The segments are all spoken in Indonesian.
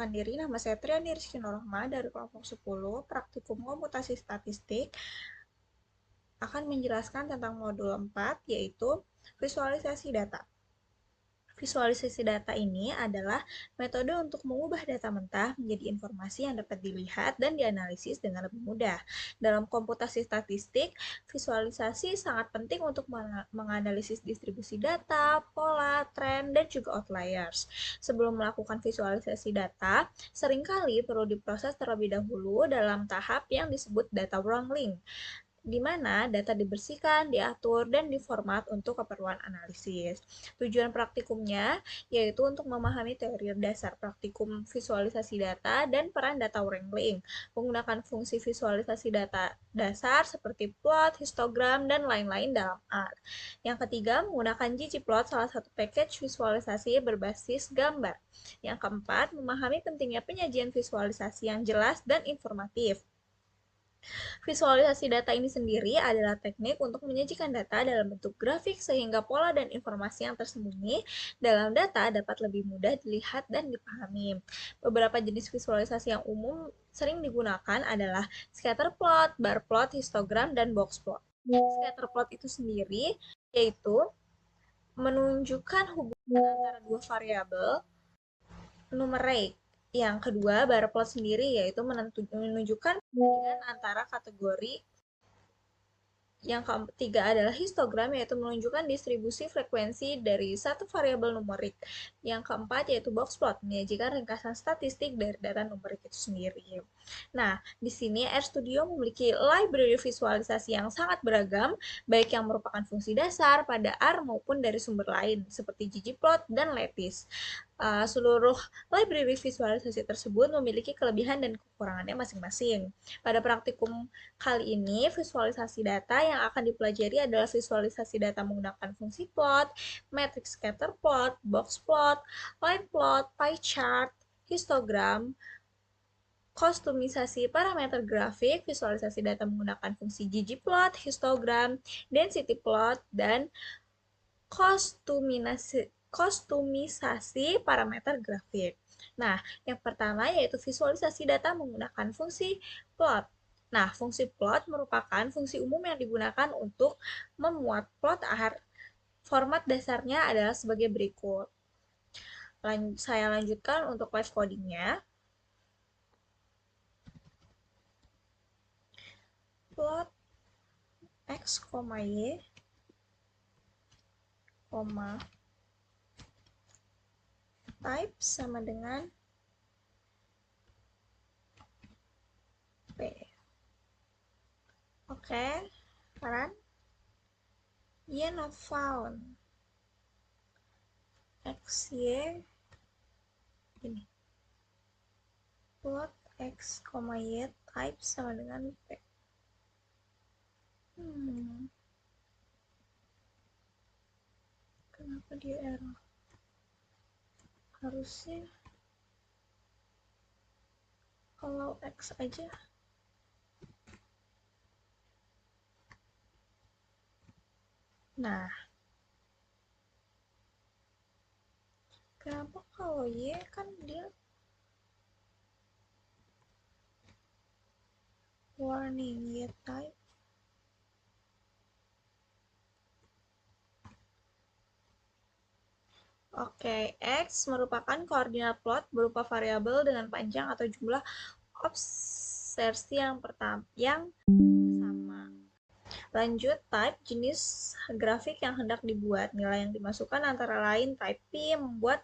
Perkenalkan diri, nama saya Triani Rizky Nurrahma dari kelompok 10, praktikum komputasi statistik, akan menjelaskan tentang modul 4, yaitu visualisasi data. Visualisasi data ini adalah metode untuk mengubah data mentah menjadi informasi yang dapat dilihat dan dianalisis dengan lebih mudah. Dalam komputasi statistik, visualisasi sangat penting untuk menganalisis distribusi data, pola, tren, dan juga outliers. Sebelum melakukan visualisasi data, seringkali perlu diproses terlebih dahulu dalam tahap yang disebut data wrangling, di mana data dibersihkan, diatur, dan diformat untuk keperluan analisis. Tujuan praktikumnya yaitu untuk memahami teori dasar praktikum visualisasi data dan peran data wrangling, menggunakan fungsi visualisasi data dasar seperti plot, histogram, dan lain-lain dalam R. Yang ketiga, menggunakan ggplot, salah satu package visualisasi berbasis gambar. Yang keempat, memahami pentingnya penyajian visualisasi yang jelas dan informatif. Visualisasi data ini sendiri adalah teknik untuk menyajikan data dalam bentuk grafik sehingga pola dan informasi yang tersembunyi dalam data dapat lebih mudah dilihat dan dipahami. Beberapa jenis visualisasi yang umum sering digunakan adalah scatter plot, bar plot, histogram, dan box plot. Scatter plot itu sendiri yaitu menunjukkan hubungan antara dua variabel numerik. Yang kedua, bar plot sendiri yaitu menunjukkan perbandingan antara kategori. Yang ketiga adalah histogram, yaitu menunjukkan distribusi frekuensi dari satu variabel numerik. Yang keempat yaitu box plot, menyajikan ringkasan statistik dari data numerik itu sendiri. Nah, di sini RStudio memiliki library visualisasi yang sangat beragam, baik yang merupakan fungsi dasar pada R maupun dari sumber lain, seperti ggplot dan lattice. Seluruh library visualisasi tersebut memiliki kelebihan dan kekurangannya masing-masing. Pada praktikum kali ini, visualisasi data yang akan dipelajari adalah visualisasi data menggunakan fungsi plot, matrix scatter plot, box plot, line plot, pie chart, histogram, kostumisasi parameter grafik, visualisasi data menggunakan fungsi ggplot, histogram, density plot, dan kostumisasi parameter grafik. Nah, yang pertama yaitu visualisasi data menggunakan fungsi plot. Nah, fungsi plot merupakan fungsi umum yang digunakan untuk memuat plot R. Format dasarnya adalah sebagai berikut. Saya lanjutkan untuk live codingnya. Plot X, Y, type sama dengan P. Oke, sekarang Y not found. X, Y, ini. Plot X, Y, type sama dengan P. Kenapa dia error? Harusnya kalau X aja. Nah, kenapa kalau Y kan dia warning Y type. Oke, X merupakan koordinat plot berupa variabel dengan panjang atau jumlah obsersi yang sama. Lanjut, type jenis grafik yang hendak dibuat. Nilai yang dimasukkan antara lain type P, membuat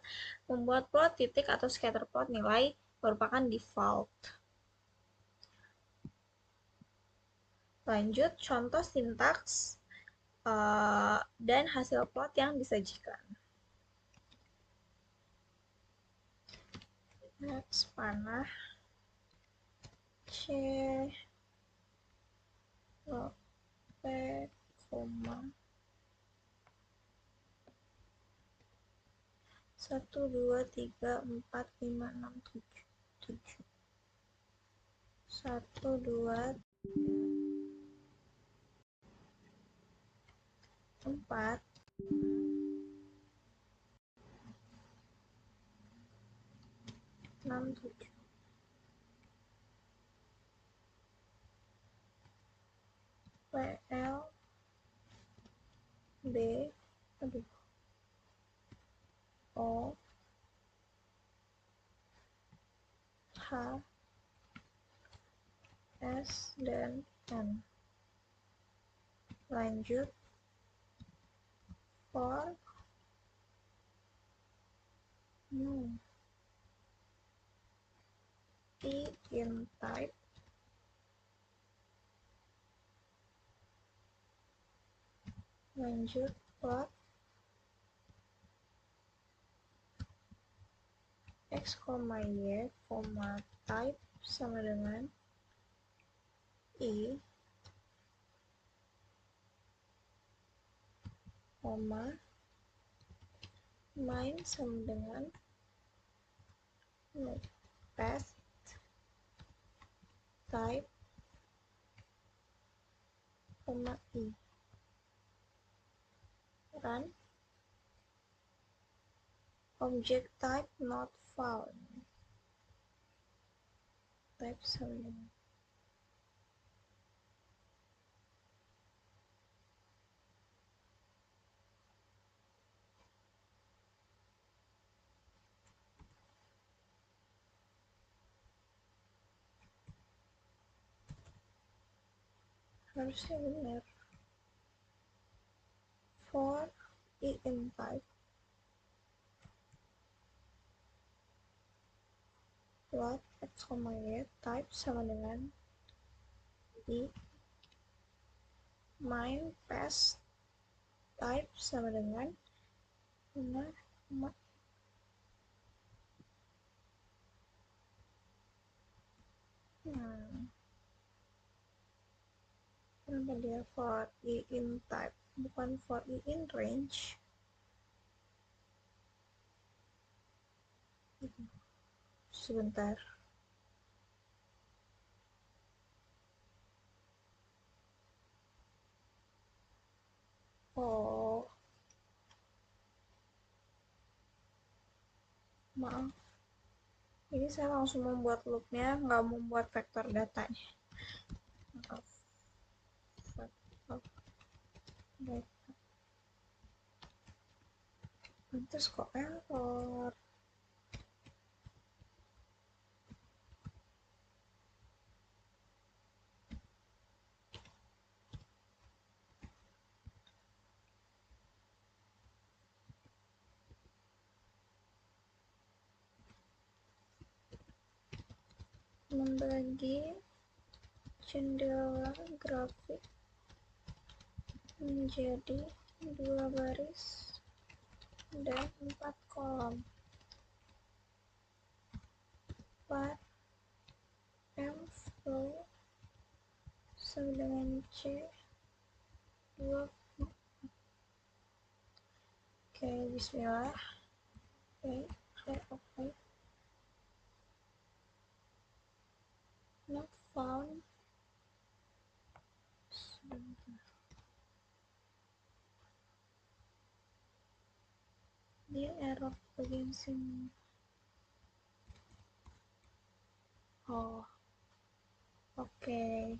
plot, titik, atau scatter plot nilai merupakan default. Lanjut, contoh sintaks dan hasil plot yang disajikan. X panah C P, koma 1, 2, 3, 4, 5, 6, 7 1, 2, 4, 5, 67. PL B, aduh, O, H, S, dan N. Lanjut, for I in type lanjut plot x, y, type sama dengan I, main sama dengan path type, I, run, object type not found, type sama dengan harusnya benar. For I in type plot x, y, type sama dengan I, main path type sama dengan benar, kenapa dia for I in type bukan for I in range? Sebentar. Oh, maaf. Ini saya langsung membuat loopnya, nggak membuat vektor datanya. Maaf. Vektor data. Pantes kok error. Membagi jendela grafik menjadi 2 baris dan 4 kolom. Var M flow sama dengan C 2. Oke, bismillah. Oke. Not found. Sebentar. Dia error bagian sini. Oh, oke.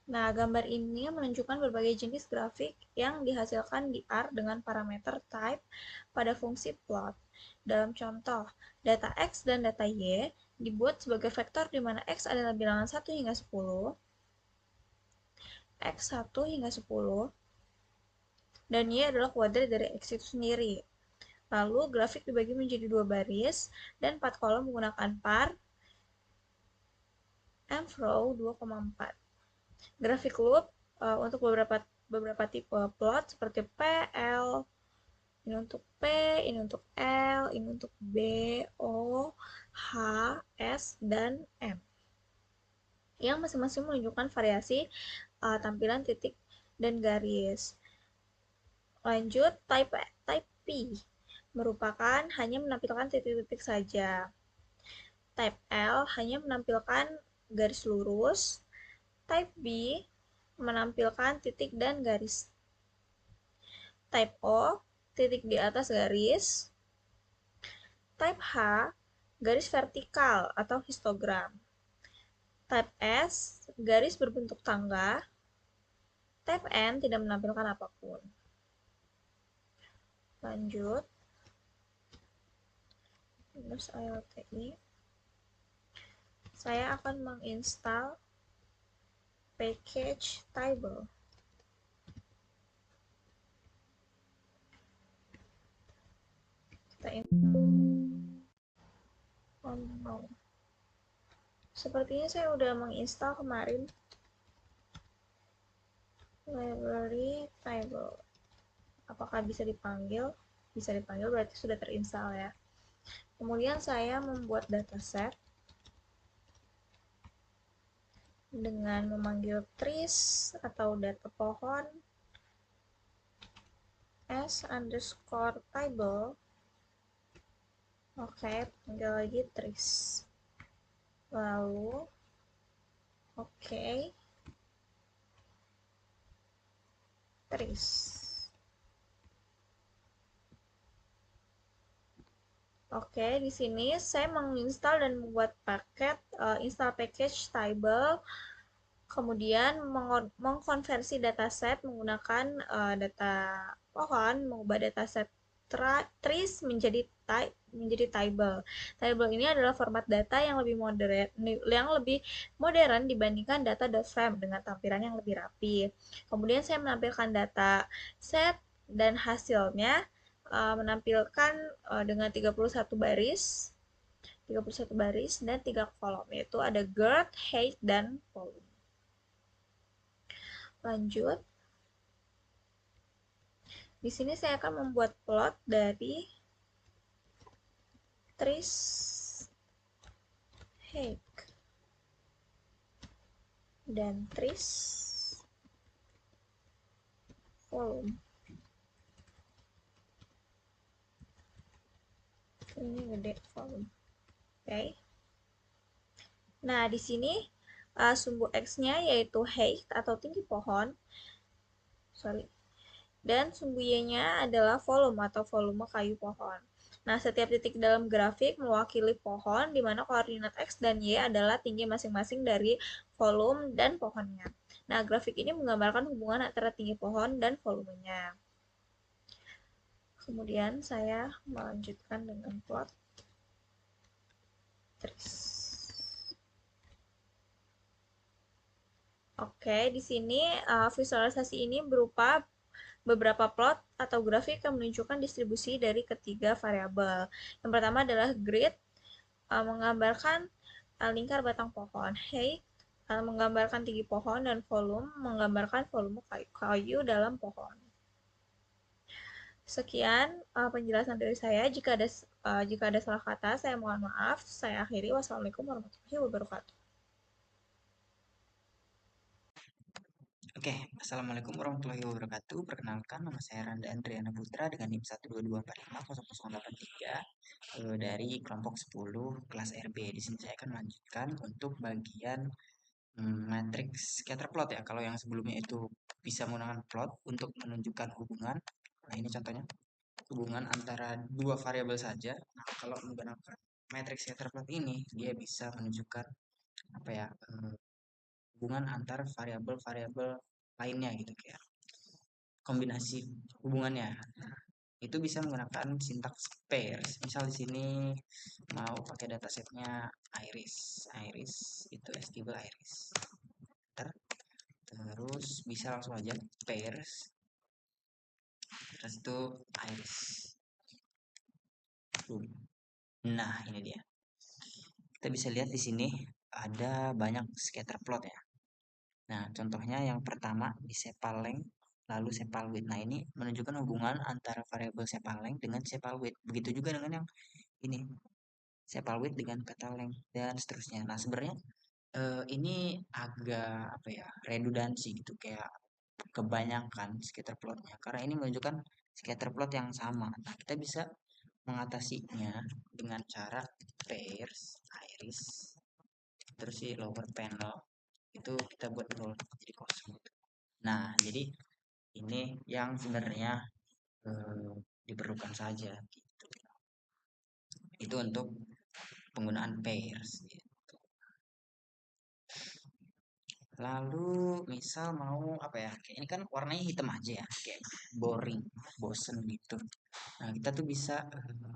Nah, gambar ini menunjukkan berbagai jenis grafik yang dihasilkan di R dengan parameter type pada fungsi plot. Dalam contoh, data X dan data Y dibuat sebagai vektor di mana X adalah bilangan 1 hingga 10, X 1 hingga 10, dan Y adalah kuadrat dari X itu sendiri. Lalu, grafik dibagi menjadi 2 baris dan 4 kolom menggunakan par mFrow 2,4. Grafik loop untuk beberapa tipe plot seperti PL, ini untuk P, ini untuk L, ini untuk B, O, H, S, dan M. Yang masing-masing menunjukkan variasi tampilan titik dan garis. Lanjut, type P merupakan hanya menampilkan titik-titik saja. Type L hanya menampilkan garis lurus. Type B menampilkan titik dan garis. Type O, titik di atas garis. Type H, garis vertikal atau histogram. Type S, garis berbentuk tangga. Type N, tidak menampilkan apapun. Lanjut, Windows IoTi. Saya akan menginstal package table. Kita oh no. Sepertinya saya udah menginstal kemarin library table. Apakah bisa dipanggil? Bisa dipanggil, berarti sudah terinstall ya. Kemudian saya membuat dataset dengan memanggil trees atau data pohon s underscore table. Oke, panggil lagi trees. Lalu oke, trees. Oke, di sini saya menginstal dan membuat paket install package table, kemudian mengkonversi dataset menggunakan data pohon, mengubah dataset trees menjadi table. Table ini adalah format data yang lebih modern dibandingkan data.frame dengan tampilan yang lebih rapi. Kemudian saya menampilkan data set dan hasilnya menampilkan dengan 31 baris dan 3 kolom, yaitu ada girth, height, dan volume. Lanjut, di sini saya akan membuat plot dari trees height dan trees volume. Ini gede volume. Oke. Nah, di sini sumbu X-nya yaitu height atau tinggi pohon. Sorry. Dan sumbu Y-nya adalah volume atau volume kayu pohon. Nah, setiap titik dalam grafik mewakili pohon, di mana koordinat X dan Y adalah tinggi masing-masing dari volume dan pohonnya. Nah, grafik ini menggambarkan hubungan antara tinggi pohon dan volumenya. Kemudian saya melanjutkan dengan plot trees. Oke, di sini visualisasi ini berupa beberapa plot atau grafik yang menunjukkan distribusi dari ketiga variabel. Yang pertama adalah grid, menggambarkan lingkar batang pohon. Height, menggambarkan tinggi pohon, dan volume, menggambarkan volume kayu dalam pohon. Sekian penjelasan dari saya. Jika ada salah kata, saya mohon maaf. Saya akhiri. Wassalamualaikum warahmatullahi wabarakatuh. Oke, Assalamualaikum warahmatullahi wabarakatuh. Perkenalkan, nama saya Randa Andriana Putra dengan NIM 122450083 dari kelompok 10 kelas RB. Di sini saya akan melanjutkan untuk bagian matriks scatter plot ya. Kalau yang sebelumnya itu bisa menggunakan plot untuk menunjukkan hubungan. Nah, ini contohnya hubungan antara dua variabel saja. Nah, kalau menggunakan matriks scatter plot ini, dia bisa menunjukkan apa ya? Hubungan antar variabel-variabel lainnya gitu kayak kombinasi hubungannya. Nah, itu bisa menggunakan sintaks pairs. Misal di sini mau pakai datasetnya iris itu stable iris. Terus bisa langsung aja pairs. Terus itu iris. Nah, ini dia. Kita bisa lihat di sini ada banyak scatter plot ya. Nah, contohnya yang pertama di sepal length lalu sepal width. Nah, ini menunjukkan hubungan antara variabel sepal length dengan sepal width. Begitu juga dengan yang ini, sepal width dengan kata length dan seterusnya. Nah, sebenarnya ini agak apa ya, redundansi gitu kayak kebanyakan scatter plotnya karena ini menunjukkan scatter plot yang sama. Nah, kita bisa mengatasinya dengan cara pairs iris terus si lower panel itu kita buat nol jadi kosong. Nah, jadi ini yang sebenarnya diperlukan saja gitu. Itu untuk penggunaan pairs. Lalu misal mau apa ya? Kayak ini kan warnanya hitam aja ya, kayak boring, bosen gitu. Nah, kita tuh bisa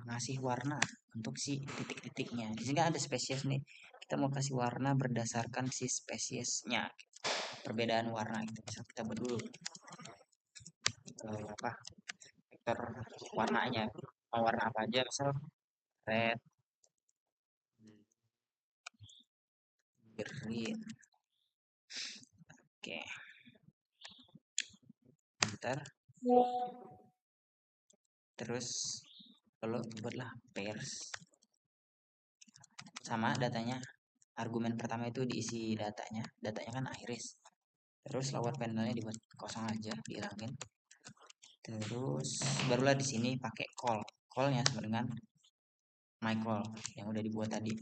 ngasih warna untuk si titik-titiknya. Di sini kan ada spesies nih. Kita mau kasih warna berdasarkan si spesiesnya, perbedaan warna itu. Misal kita buat dulu apa vektor warnanya. Mau warna apa aja, misal red, green. Oke, ntar terus kalau buatlah pairs sama datanya. Argumen pertama itu diisi datanya kan iris. Terus lower panelnya dibuat kosong aja, dihilangin. Terus barulah di sini pakai callnya sama dengan my call yang udah dibuat tadi.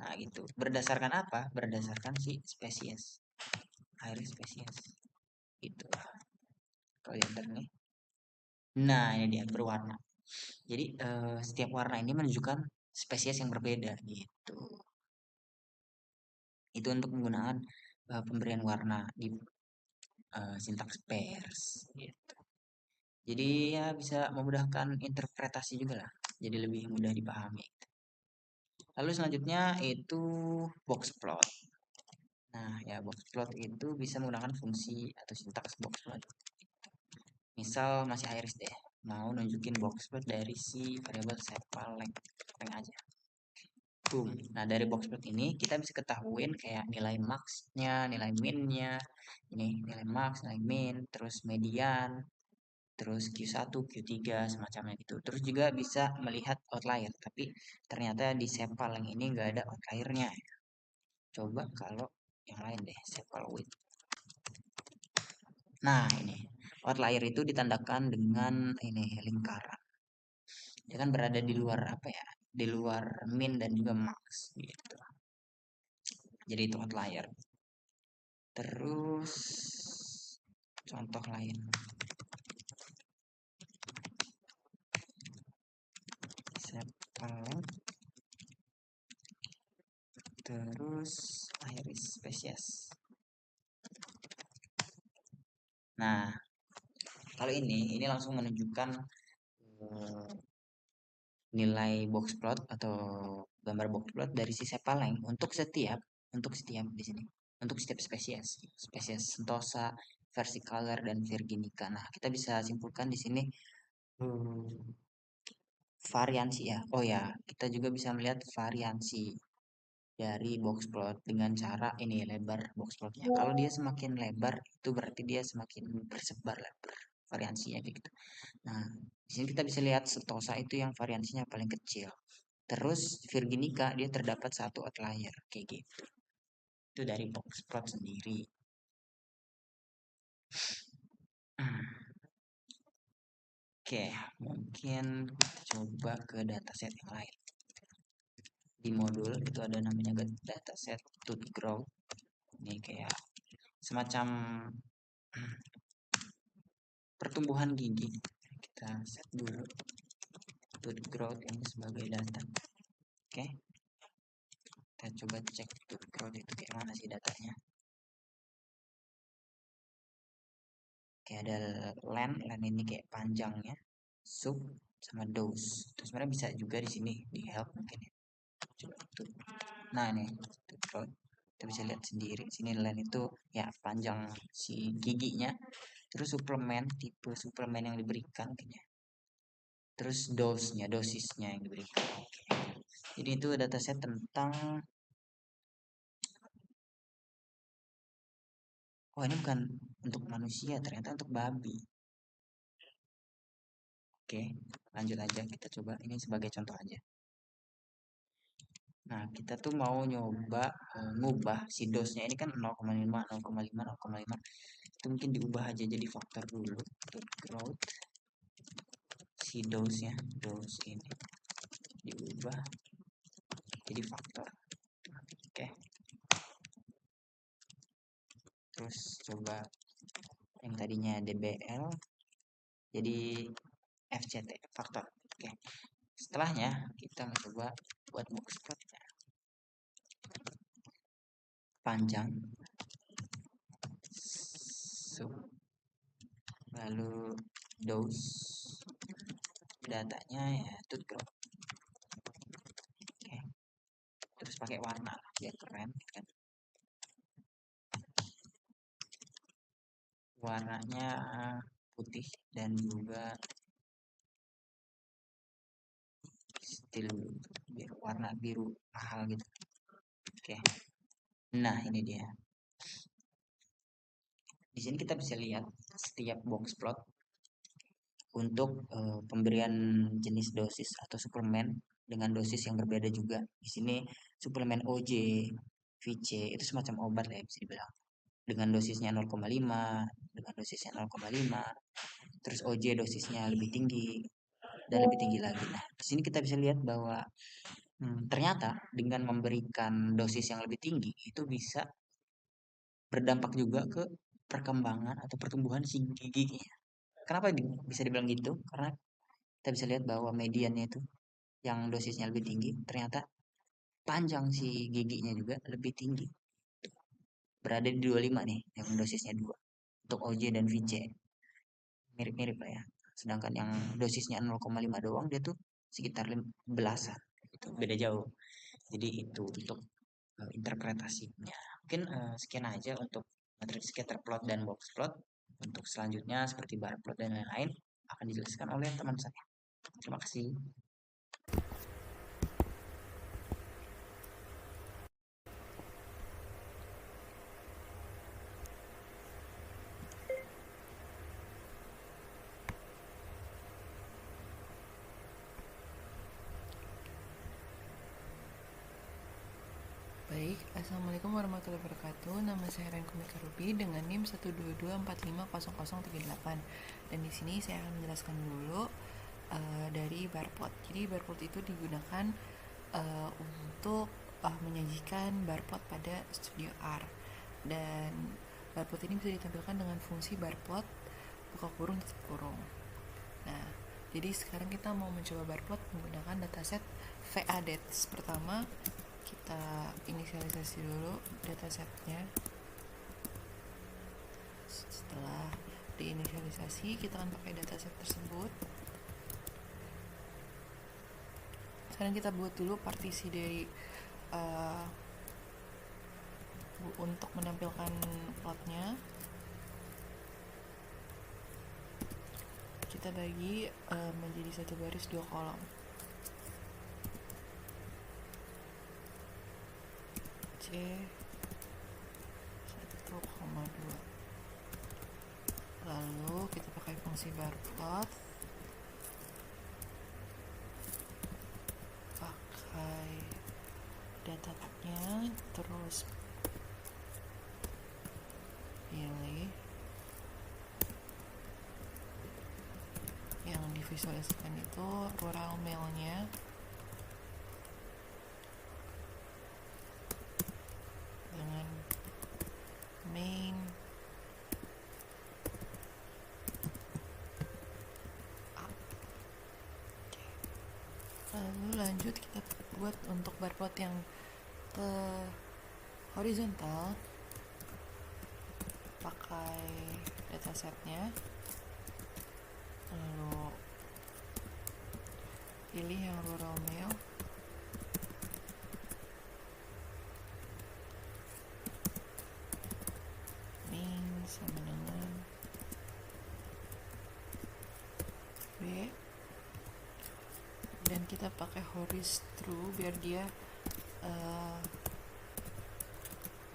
Nah gitu. Berdasarkan apa? Berdasarkan si spesies, iris spesies. Itu. Kalau yang nih. Nah ini dia berwarna. Jadi setiap warna ini menunjukkan spesies yang berbeda gitu. Itu untuk penggunaan pemberian warna di sintaks pairs. Gitu. Jadi ya bisa memudahkan interpretasi juga lah. Jadi lebih mudah dipahami. Lalu selanjutnya itu box plot. Nah, ya box plot itu bisa menggunakan fungsi atau sintaks box plot. Misal masih iris deh, mau nunjukin box plot dari si variabel sepal length aja. Boom. Nah, dari box plot ini kita bisa ketahuin kayak nilai max-nya, nilai min-nya, ini nilai max, nilai min, terus median, terus Q1, Q3 semacamnya gitu. Terus juga bisa melihat outlier, tapi ternyata di sepal yang ini nggak ada outliernya. Coba kalau yang lain deh, sepal width. Nah, ini outlier itu ditandakan dengan ini lingkaran. Dia kan berada di luar apa ya? Di luar min dan juga max gitu. Jadi itu outlier. Terus contoh lain. Sepal terus iris spesies. Nah, kalau ini langsung menunjukkan nilai box plot atau gambar box plot dari si sepaleng untuk setiap di sini untuk setiap spesies Sentosa, versicolor dan virginica. Nah, kita bisa simpulkan di sini variansi ya. Oh ya, kita juga bisa melihat variansi dari box plot dengan cara ini lebar box plotnya. Kalau dia semakin lebar itu berarti dia semakin bersebar lebar variansinya gitu. Nah, di sini kita bisa lihat Sentosa itu yang variansinya paling kecil. Terus Virginica dia terdapat satu outlier kayak gitu. Itu dari box plot sendiri. Oke, mungkin kita coba ke dataset yang lain. Di modul itu ada namanya dataset tooth growth. Ini kayak semacam pertumbuhan gigi. Kita set dulu tooth growth ini sebagai data. Oke, kita coba cek tooth growth itu kayak mana sih datanya. Kayak ada len ini kayak panjangnya, sub sama dose. Terus sebenarnya bisa juga di sini di help mungkin ya. Coba tuh. Nah ini tooth growth. Kita bisa lihat sendiri sini len itu ya panjang si giginya. Terus tipe suplemen yang diberikan kayaknya. Terus dosisnya yang diberikan. Jadi itu dataset tentang ini bukan untuk manusia, ternyata untuk babi. Oke, lanjut aja kita coba ini sebagai contoh aja. Nah, kita tuh mau nyoba ngubah si dosnya ini kan 0,5, 0,5, 0,5. Itu mungkin diubah aja jadi faktor dulu. Growth si dosnya, dos ini diubah jadi faktor. Oke. Terus coba yang tadinya DBL jadi FCT faktor. Oke. Setelahnya kita mencoba buat box plot panjang, lalu dose, datanya ya tutgraph. Oke, terus pakai warna biar keren kan. Warnanya putih dan juga steel biar warna biru mahal gitu. Oke, nah ini dia. Di sini kita bisa lihat setiap box plot untuk pemberian jenis dosis atau suplemen dengan dosis yang berbeda juga. Di sini suplemen OJ, VC itu semacam obat lah ya bisa dibilang. Dengan dosisnya 0,5, dengan dosisnya 0,5, terus OJ dosisnya lebih tinggi dan lebih tinggi lagi. Nah, di sini kita bisa lihat bahwa ternyata dengan memberikan dosis yang lebih tinggi itu bisa berdampak juga ke perkembangan atau pertumbuhan si giginya. Kenapa bisa dibilang gitu? Karena kita bisa lihat bahwa mediannya itu yang dosisnya lebih tinggi, ternyata panjang si giginya juga lebih tinggi. Berada di 25 nih, yang dosisnya 2. Untuk OJ dan VC. Mirip-mirip lah ya. Sedangkan yang dosisnya 0,5 doang, dia tuh sekitar 15-an. Itu beda jauh. Jadi itu untuk interpretasinya. Mungkin sekian aja untuk matriks scatter plot dan box plot. Untuk selanjutnya seperti bar plot dan lain-lain akan dijelaskan oleh teman saya. Terima kasih. Baik, Assalamualaikum warahmatullahi wabarakatuh. Nama saya Renkomika Ruby dengan NIM 122450038. Dan di sini saya akan menjelaskan dulu dari barplot. Jadi barplot itu digunakan untuk menyajikan barplot pada Studio R. Dan barplot ini bisa ditampilkan dengan fungsi barplot buka kurung tutup kurung. Nah, jadi sekarang kita mau mencoba barplot menggunakan dataset VADETS. Pertama, kita inisialisasi dulu datasetnya. Setelah diinisialisasi, kita akan pakai dataset tersebut. Sekarang kita buat dulu partisi dari untuk menampilkan plotnya. Kita bagi menjadi satu baris 2 kolom. C 1,2. Lalu kita pakai fungsi barplot, pakai data type-nya, terus pilih yang divisualisasikan itu rural mail-nya, dengan main up. Lalu lanjut kita buat untuk barplot yang ke horizontal, pakai datasetnya, lalu pilih yang rural mail, main sama dengan B, dan kita pakai horizontal true biar dia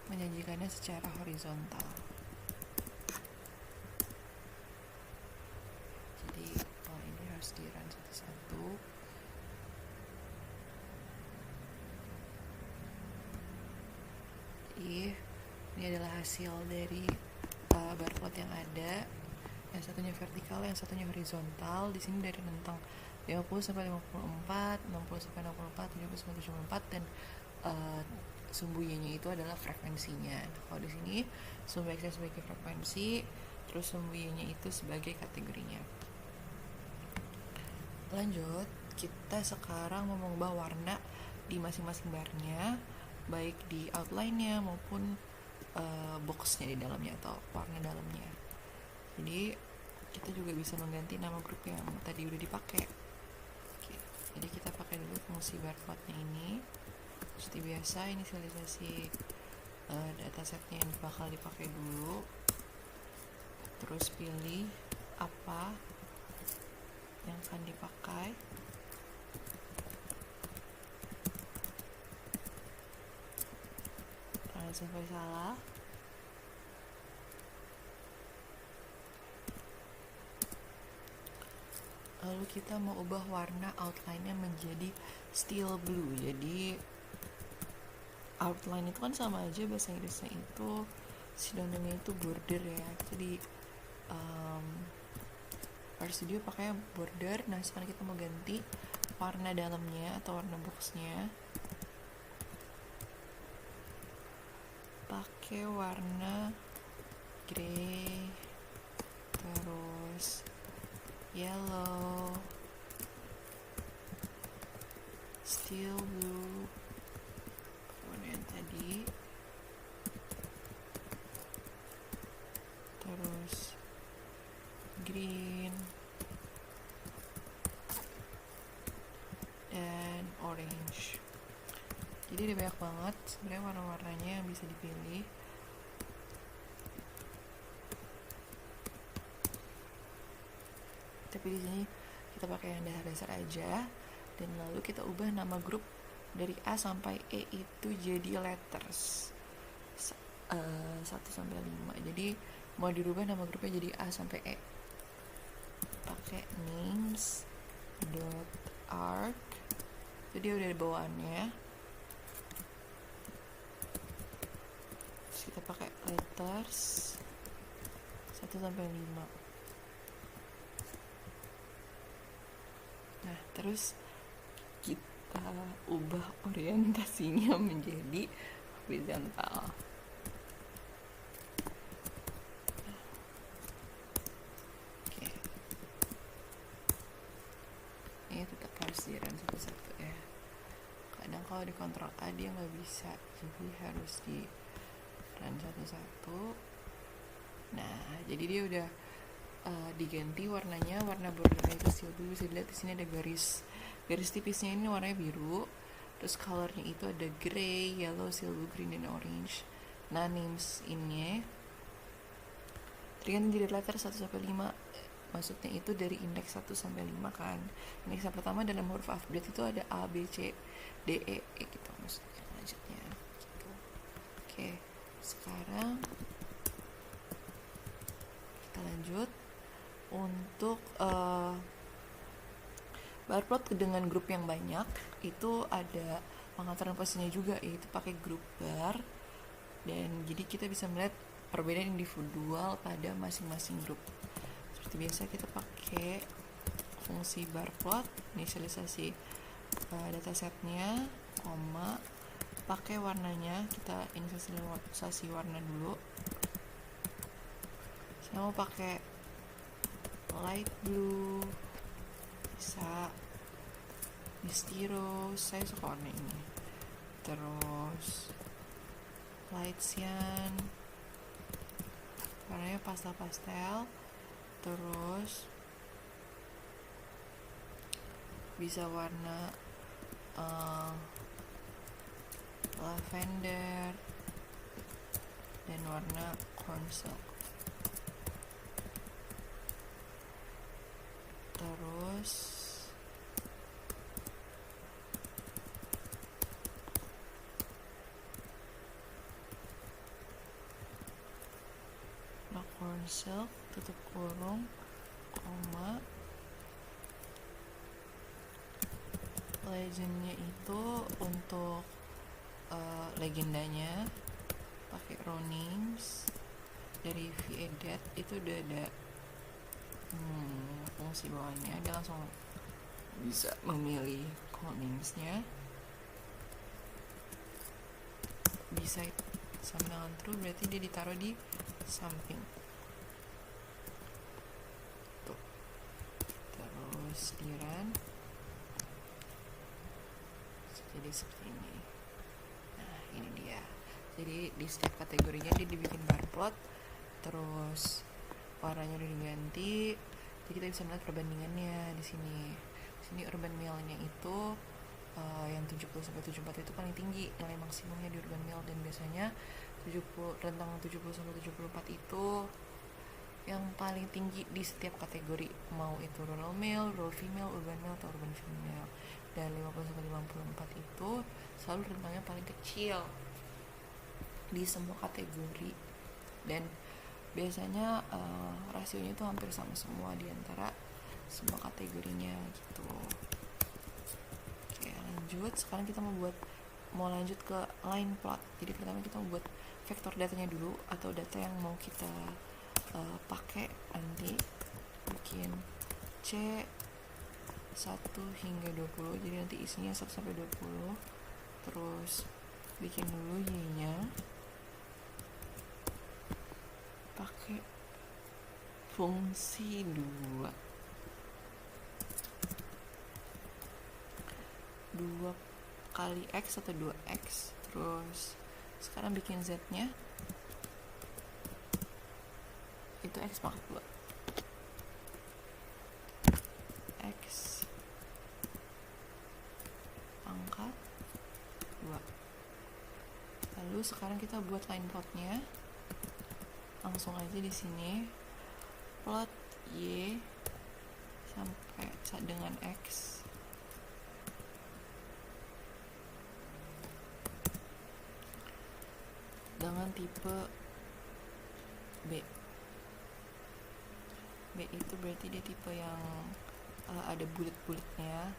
menyajikannya secara horizontal. Jadi ini harus di run satu-satu. Jadi ini adalah hasil dari barcode yang ada. Yang satunya vertikal, yang satunya horizontal. Di sini dari rentang 50 sampai 54, 60 sampai 64, 70 sampai 74, dan sumbu Y-nya itu adalah frekuensinya. Nah, kalau di sini sumbu X sebagai frekuensi, terus sumbu Y-nya itu sebagai kategorinya. Lanjut, kita sekarang mau mengubah warna di masing-masing barnya, baik di outline-nya maupun boxnya di dalamnya atau warna dalamnya. Jadi kita juga bisa mengganti nama grup yang tadi udah dipakai. Oke, jadi kita pakai dulu fungsi barcode-nya ini. Seperti biasa, inisialisasi datasetnya yang bakal dipakai dulu, terus pilih apa yang akan dipakai. Jangan sampai salah. Lalu kita mau ubah warna outline-nya menjadi steel blue. Jadi outline itu kan sama aja, bahasa Inggrisnya itu sinonimnya itu border ya. Jadi Art Studio pakai border. Nah sekarang kita mau ganti warna dalamnya atau warna boxnya pakai warna grey, terus yellow, steel blue, warna yang tadi, terus green dan orange. Jadi ada banyak banget sebenarnya warna-warnanya yang bisa dipilih. Tapi di sini kita pakai yang dasar-dasar aja, dan lalu kita ubah nama grup dari A sampai E itu jadi letters 1 sampai 5. Jadi mau dirubah nama grupnya jadi A sampai E. Pakai names.arc. Jadi udah ada bawaannya. Terus kita pakai letters 1 sampai 5. Nah, terus kita ubah orientasinya menjadi horizontal. Oke. Ini tetap harus di-run satu-satu ya. Kadang kalau di Ctrl A dia nggak bisa, jadi harus di-run satu-satu. Nah, jadi dia udah diganti warnanya, warna bordernya itu steel blue. Bisa dilihat di sini ada garis tipisnya, ini warnanya biru. Terus colornya itu ada grey, yellow, silver, green, dan orange. Nah, names ini tergantung dari letter 1 sampai 5. Maksudnya itu dari indeks 1 sampai 5 kan. Indeks yang pertama dalam huruf alfabet itu ada A, B, C, D, E, gitu maksudnya lanjutnya gitu. Oke, sekarang kita lanjut untuk barplot dengan grup yang banyak. Itu ada pengaturan posisinya juga, yaitu pakai grup bar, dan jadi kita bisa melihat perbedaan individual pada masing-masing grup. Seperti biasa kita pakai fungsi barplot, inisialisasi datasetnya, koma, pakai warnanya, kita inisialisasi warna dulu. Saya mau pakai light blue, bisa misty rose, saya suka warna ini. Terus light cyan, warnanya pastel. Terus bisa warna lavender dan warna corn silk. Terus corn silk, tutup kurung, koma, legendnya itu untuk legendanya pakai raw names. Dari VEDAT itu udah ada fungsi bawahnya, dia langsung bisa memilih call namesnya. Bisa sama dengan true, berarti dia ditaruh di samping tuh. Terus di run, jadi seperti ini. Nah ini dia, jadi di setiap kategorinya dia dibikin bar plot, terus warnanya udah diganti, jadi kita bisa melihat perbandingannya di sini. Di sini urban mill-nya itu yang 70-74 itu paling tinggi nilai maksimumnya di urban mill, dan biasanya rentang 70-74 itu yang paling tinggi di setiap kategori, mau itu rural male, rural female, urban male, atau urban female. Dan 50-54 itu selalu rentangnya paling kecil di semua kategori, dan biasanya rasionya itu hampir sama semua di antara semua kategorinya gitu. Oke, lanjut. Sekarang kita mau lanjut ke line plot. Jadi pertama kita mau buat vektor datanya dulu, atau data yang mau kita pakai nanti. Bikin C 1 hingga 20, jadi nanti isinya 1 sampai 20. Terus bikin dulu Y-nya pakai fungsi 2 kali X atau 2X. Terus sekarang bikin Z-nya itu X pangkat 2, X pangkat 2. Lalu sekarang kita buat line plotnya. Langsung aja di sini plot Y sampai dengan X dengan tipe B. B itu berarti dia tipe yang ada bulat-bulatnya.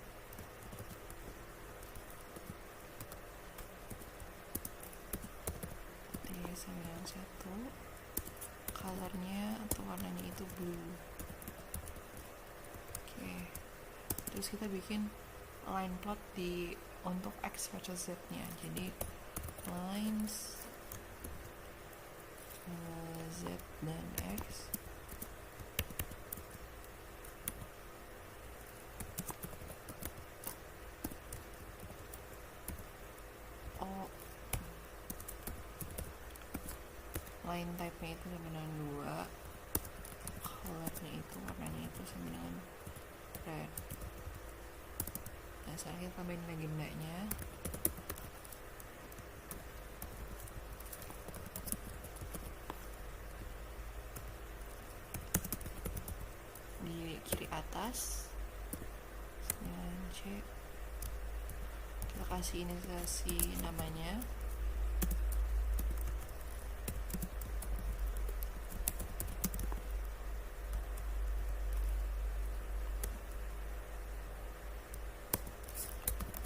Dia sama yang 1, colornya atau warnanya itu blue. Oke. Terus kita bikin line plot untuk X versus Z-nya. Jadi lines Z dan X line type-nya itu sama dengan 2, color-nya itu, warnanya itu sama dengan red. Nah sekarang kita tambahin legendanya. Di kiri atas dengan C kita kasih inisiasi namanya.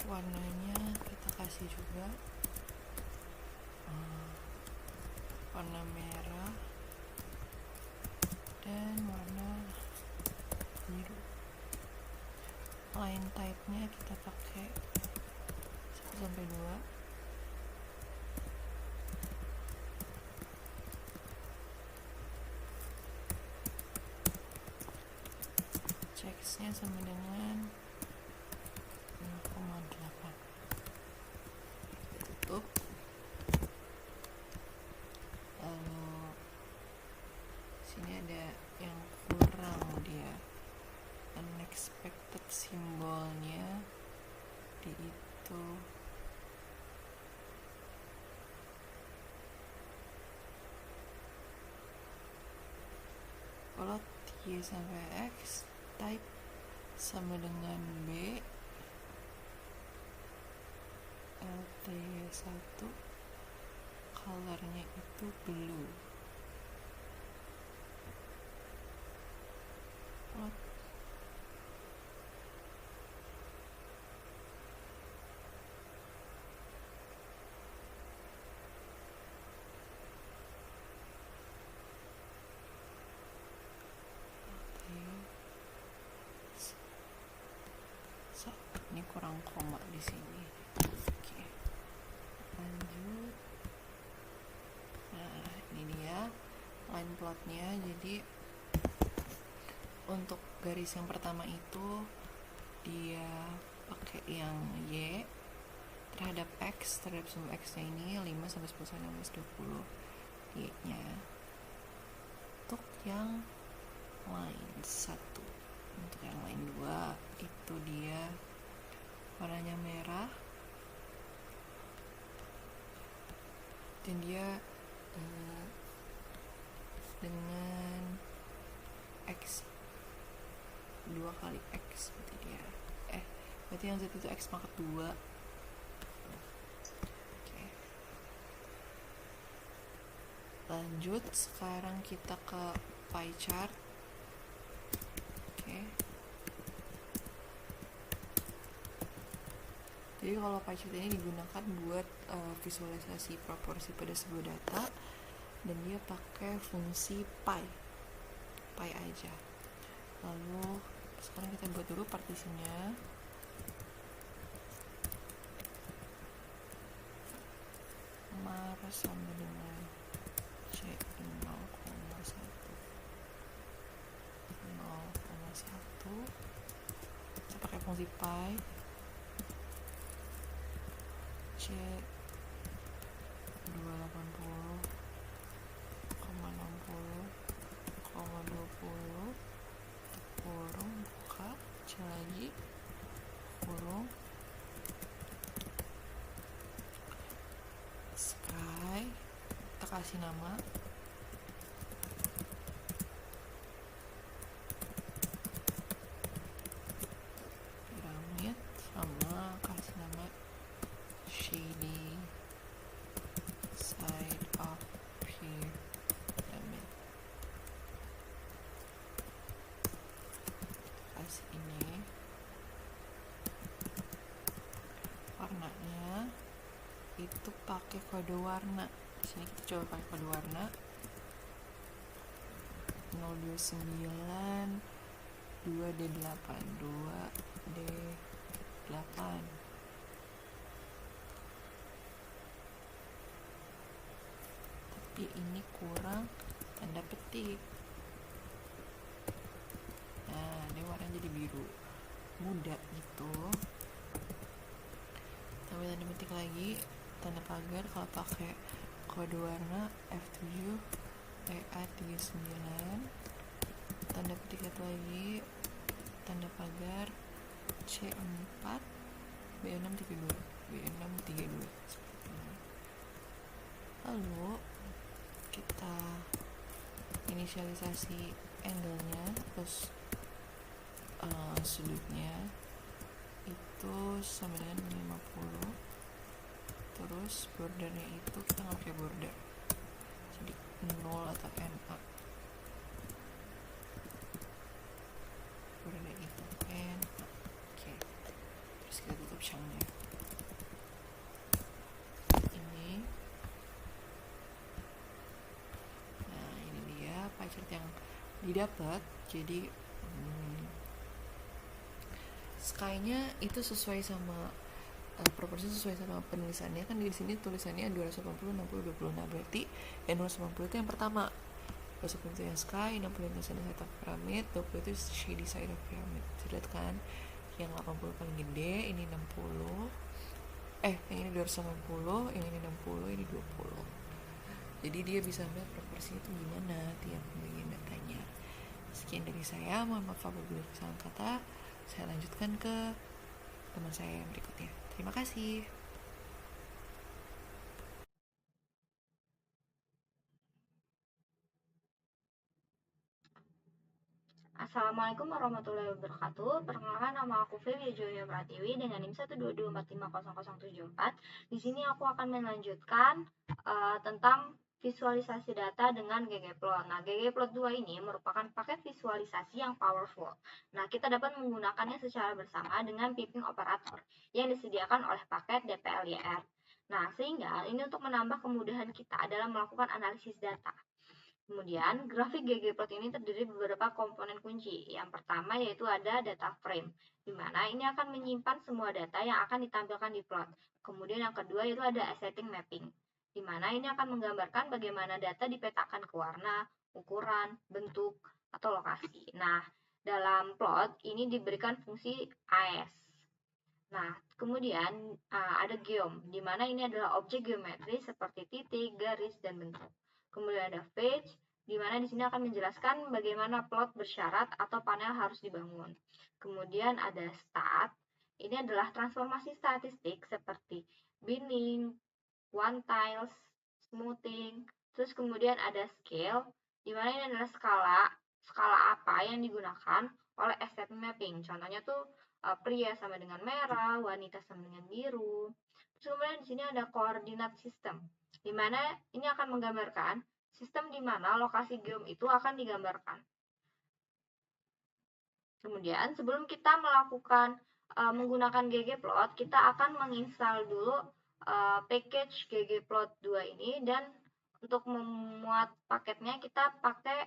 Warnanya kita kasih juga warna merah dan warna biru. Line type-nya kita pakai 1 sampai 2. Checks-nya sama dengan 0,8. Tutup. Sini ada yang kurang, dia unexpected simbolnya di itu. Plot Y sampai X, type sama dengan B, LT1, colornya itu blue. Plot ini kurang koma di sini. Oke, lanjut. Nah ini dia line plotnya. Jadi untuk garis yang pertama itu dia pakai yang Y, terhadap X, terhadap sumbu X nya ini 5, 11, 12, 16, 20 Y nya. Untuk yang lain 1, untuk yang lain 2 itu dia warnanya merah dan dia dengan X 2 kali X berarti dia berarti yang Z itu X pangkat 2. Oke. Lanjut, sekarang kita ke pie chart. Oke. Jadi kalau pie chart ini digunakan buat visualisasi proporsi pada sebuah data dan dia pakai fungsi pie aja. Lalu sekarang kita buat dulu partisinya. Mar sama dengan C 0,1 kita pakai fungsi pie C 280,60,20 kurung buka C lagi kurung sky, kita kasih nama pyramid sama kasih nama shady side of pyramid. Kasih ini warnanya itu pakai kode warna. Di sini kita coba pakai kode warna 029 2D8 2D8. Tapi ini kurang tanda petik. Nah, ini warnanya jadi biru muda gitu. Tambah tanda petik lagi, tanda pagar kalau pakai kode warna F7 EA39. Tanda petik satu lagi, tanda pagar C4 B632 seperti ini. Lalu kita inisialisasi angle-nya, terus sudutnya itu sama dengan 50. Terus bordernya itu kita nggak pakai border, jadi 0 atau NA. Bordernya itu NA. Oke. Terus kita tutup changnya. Ini. Nah, ini dia pie chart yang didapat. Jadi sky-nya itu sesuai sama proporsi sesuai sama penulisannya. Kan di sini tulisannya 280 60 20. Nah, berarti yang 280 itu yang pertama. 280 itu yang sky, 60 itu side of pyramid, 20 itu shady side of pyramid. Lihat kan? Yang 80 paling gede, ini 60. Yang ini 280, yang ini 60, ini 20. Jadi dia bisa lihat proporsi itu gimana tiap pembagian datanya. Sekian dari saya, mohon maaf apabila kesalahan kata. Saya lanjutkan ke teman saya yang berikutnya. Terima kasih. Assalamualaikum warahmatullahi wabarakatuh. Perkenalkan, nama aku Feby Joya Pratiwi dengan NIM 122450074. Di sini aku akan melanjutkan tentang visualisasi data dengan ggplot. Nah, ggplot 2 ini merupakan paket visualisasi yang powerful. Nah, kita dapat menggunakannya secara bersama dengan piping operator yang disediakan oleh paket dplyr. Nah, sehingga ini untuk menambah kemudahan kita dalam melakukan analisis data. Kemudian, grafik ggplot ini terdiri dari beberapa komponen kunci. Yang pertama yaitu ada data frame, di mana ini akan menyimpan semua data yang akan ditampilkan di plot. Kemudian yang kedua yaitu ada ascending mapping, di mana ini akan menggambarkan bagaimana data dipetakan ke warna, ukuran, bentuk, atau lokasi. Nah, dalam plot ini diberikan fungsi AS. Nah, kemudian ada geom, di mana ini adalah objek geometri seperti titik, garis, dan bentuk. Kemudian ada page, di mana di sini akan menjelaskan bagaimana plot bersyarat atau panel harus dibangun. Kemudian ada stat, ini adalah transformasi statistik seperti binning, quantiles, smoothing. Terus kemudian ada scale, di mana ini adalah skala, skala apa yang digunakan oleh estate mapping. Contohnya tuh pria sama dengan merah, wanita sama dengan biru. Terus kemudian di sini ada koordinat sistem, di mana ini akan menggambarkan sistem di mana lokasi geom itu akan digambarkan. Kemudian sebelum kita melakukan menggunakan ggplot, kita akan menginstal dulu package ggplot 2 ini, dan untuk memuat paketnya kita pakai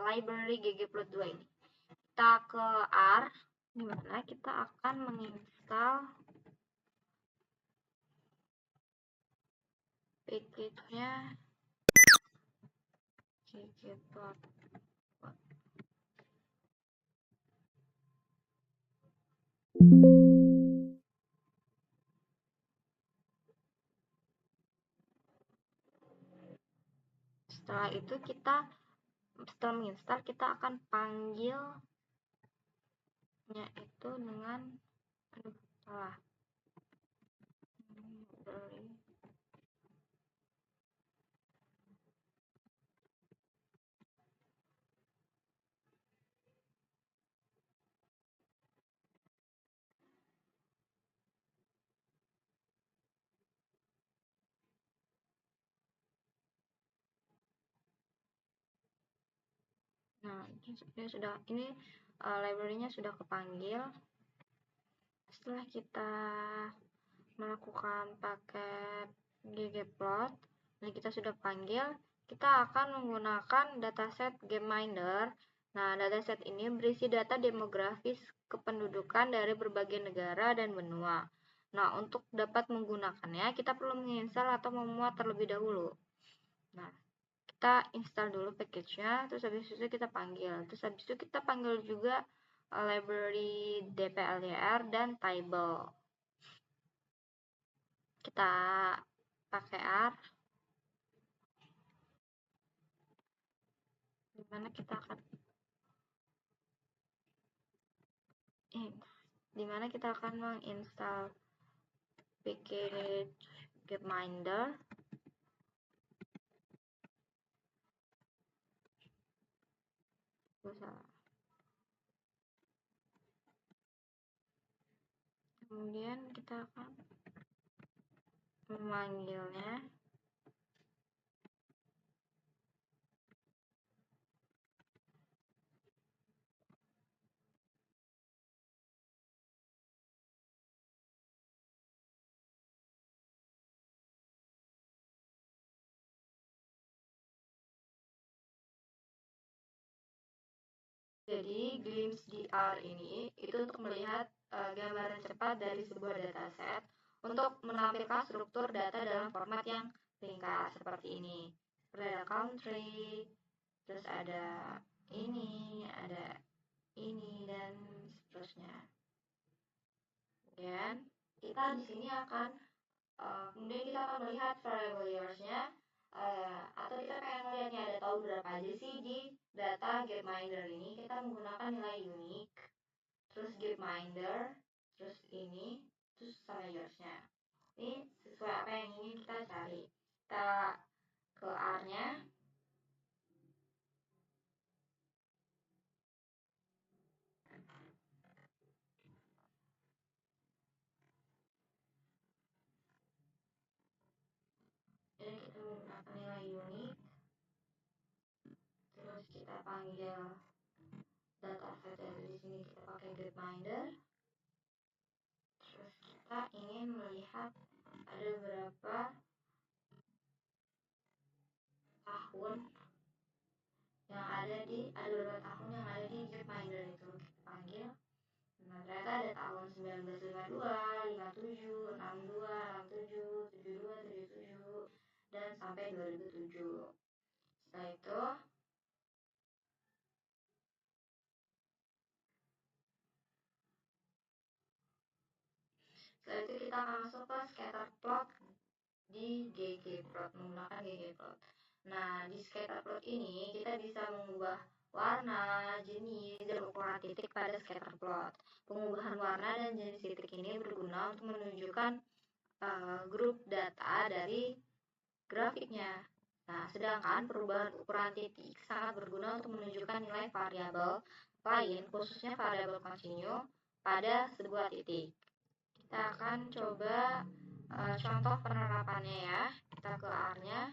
library ggplot 2 ini. Kita ke R, di mana kita akan menginstal package-nya ggplot. Setelah itu setelah menginstal, kita akan panggilnya itu dengan salah. Nah, ini library-nya sudah kepanggil. Setelah kita melakukan paket ggplot, dan kita sudah panggil, kita akan menggunakan dataset GameMinder. Nah, dataset ini berisi data demografis kependudukan dari berbagai negara dan benua. Nah, untuk dapat menggunakannya, kita perlu menginstal atau memuat terlebih dahulu. Nah, kita install dulu package-nya, terus habis itu kita panggil. Terus habis itu kita panggil juga library dplyr dan table. Kita pakai R, dimana kita akan menginstal package Gapminder. Kemudian kita akan memanggilnya. Jadi, glimpse DR ini itu untuk melihat gambaran cepat dari sebuah dataset untuk menampilkan struktur data dalam format yang ringkas seperti ini. Seperti ada country, terus ada ini, dan seterusnya. Kemudian kita di sini akan melihat variable years-nya, atau kita pengen melihatnya ada tahun berapa aja sih di data Gapminder ini. Kita menggunakan nilai unique, terus Gapminder, terus ini, terus sama years-nya. Ini sesuai apa yang ingin kita cari. Kita ke R-nya. Jadi kita menggunakan nilai unique, terus kita panggil dataset dari sini, kita pakai Gapminder. Terus kita ingin melihat ada berapa tahun ada beberapa tahun yang ada di Gapminder itu. Kita panggil. Nah, ternyata ada tahun 1952, 57, 62, 67, 72, 77, dan sampai 2007. Setelah itu kita akan masuk ke scatter plot di ggplot, menggunakan ggplot. Nah, di scatter plot ini kita bisa mengubah warna, jenis, dan ukuran titik pada scatter plot. Pengubahan warna dan jenis titik ini berguna untuk menunjukkan grup data dari grafiknya. Nah, sedangkan perubahan ukuran titik sangat berguna untuk menunjukkan nilai variabel lain, khususnya variabel continue pada sebuah titik. Kita akan coba contoh penerapannya ya. Kita ke R-nya.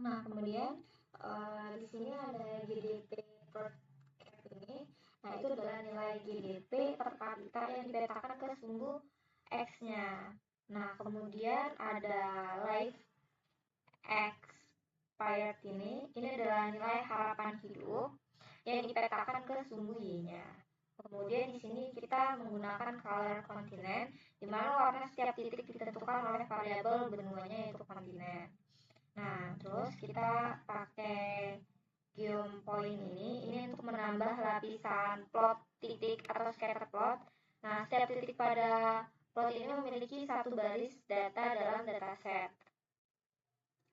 Nah, kemudian di sini ada GDP per cap ini. Nah, itu adalah nilai GDP per kapita yang dipetakan ke sumbu X-nya. Nah, kemudian ada life expired ini adalah nilai harapan hidup yang dipetakan ke sumbu Y-nya. Kemudian di sini kita menggunakan color continent, di mana warna setiap titik ditentukan oleh variabel benuanya yaitu kontinen. Nah, terus kita pakai geom point ini untuk menambah lapisan plot titik atau scatter plot. Nah, setiap titik pada plot ini memiliki satu baris data dalam dataset.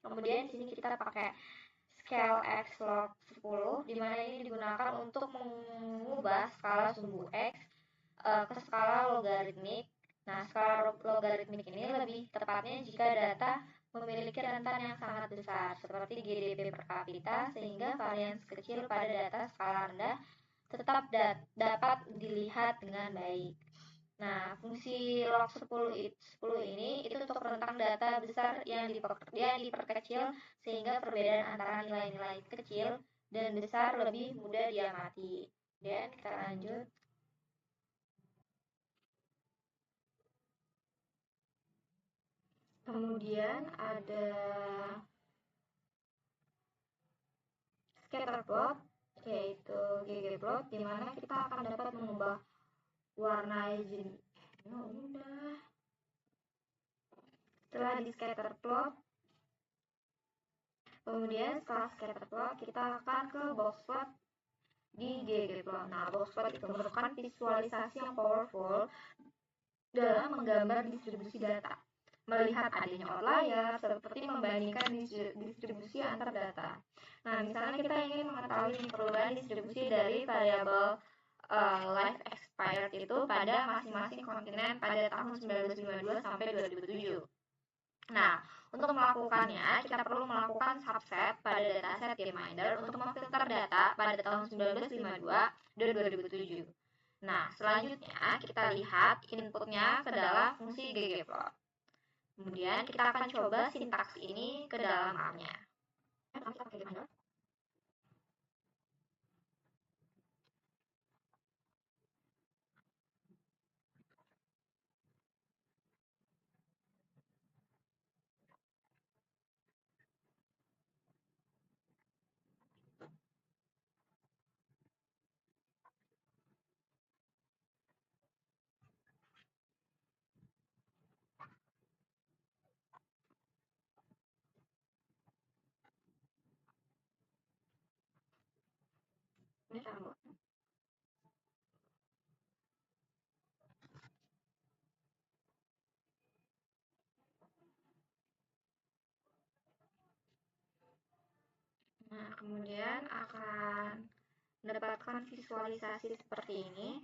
Kemudian di sini kita pakai scale x log 10, di mana ini digunakan untuk mengubah skala sumbu x ke skala logaritmik. Nah, skala logaritmik ini lebih tepatnya jika data memiliki rentan yang sangat besar, seperti GDP per kapita, sehingga varians kecil pada data skala rendah tetap dapat dilihat dengan baik. Nah, fungsi log 10 ini itu untuk rentang data besar yang diperkecil, sehingga perbedaan antara nilai-nilai kecil dan besar lebih mudah diamati. Dan kita lanjut. Kemudian ada scatter plot, yaitu ggplot, di mana kita akan dapat mengubah warna jenis. Setelah di scatter plot, kemudian setelah scatter plot kita akan ke box plot di ggplot. Nah, box plot itu merupakan visualisasi yang powerful dalam menggambar distribusi data, melihat adanya outlier, seperti membandingkan distribusi antar data. Nah, misalnya kita ingin mengetahui perubahan distribusi dari variabel life expired itu pada masing-masing kontinen pada tahun 1952 sampai 2007. Nah, untuk melakukannya, kita perlu melakukan subset pada dataset Gminder untuk memfilter data pada tahun 1952 dan 2007. Nah, selanjutnya kita lihat inputnya ke dalam fungsi ggplot. Kemudian kita akan coba sintaks ini ke dalam R-nya. Ini cara. Nah, kemudian akan mendapatkan visualisasi seperti ini.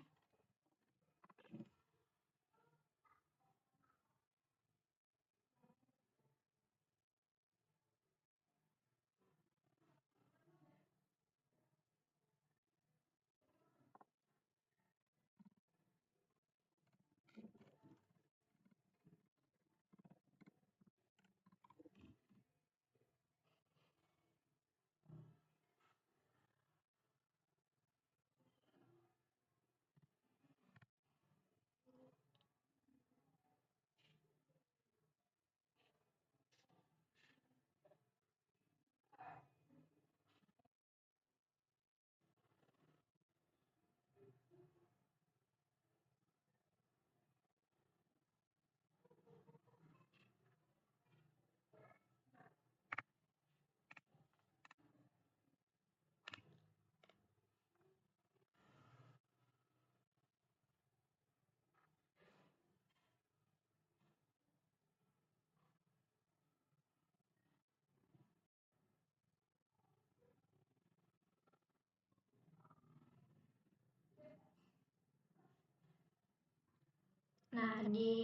Nah, di